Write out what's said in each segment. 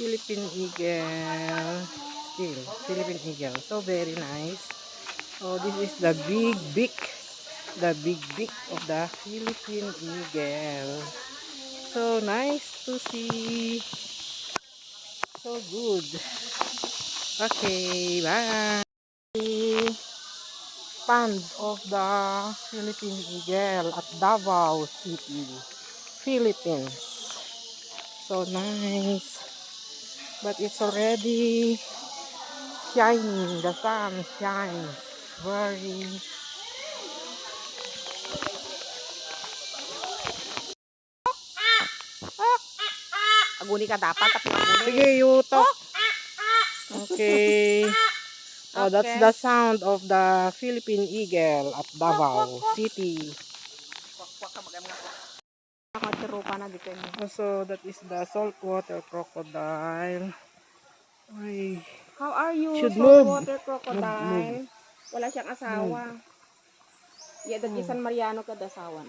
Philippine eagle. Still, Philippine eagle. So very nice. So this is the big beak of the Philippine eagle. So nice to see. So good. Okay, bye. Stand of the Philippine eagle at Davao City, Philippines. So nice. But it's already shining. The sun shines very. Aguni ka dapat, tapi aguni. Sige, yuto. Okay. Oh, that's the sound of the Philippine eagle at Davao City. So that is the saltwater crocodile. Ay, How are you, should move. saltwater crocodile? Move. Wala siyang asawa. Ya, dagi San Mariano ka dasawan.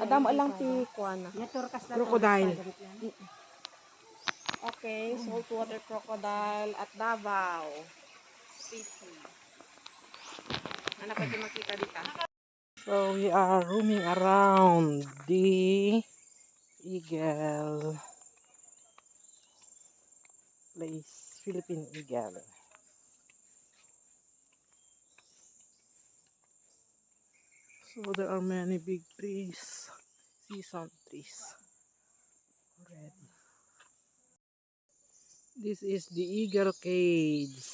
Adam alang ti kuana. Crocodile. Okay, saltwater crocodile at Davao City. Ano pa di makita dito? So we are roaming around the eagle place, Philippine eagle. So there are many big trees, season trees already. This is the eagle cage.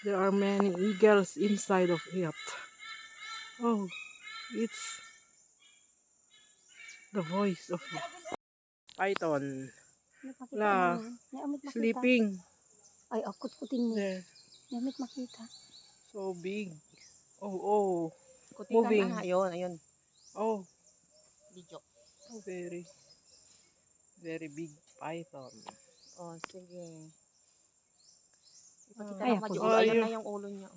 There are many eagles inside of it. Oh, it's the voice of python. La, sleeping. Ay, akut-kutin niya. There. Damit makita. So big. Oh. Kutikan Moving. ayun. Oh, Video. oh, very big python. Oh, sige. Ipakita Ay, naman yung ulo. Ayun na yung ulo niya.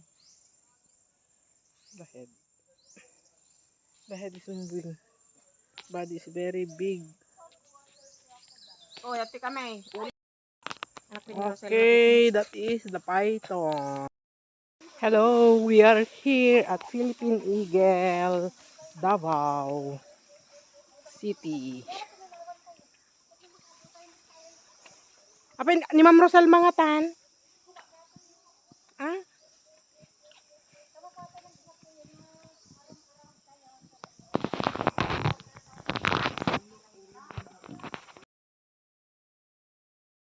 The head. The head is moving. Body is very big. Oh, yati kami. Okay, that is the python. Hello, we are here at Philippine Eagle, Davao City. Apin ni Ma'am Rosal mga tan?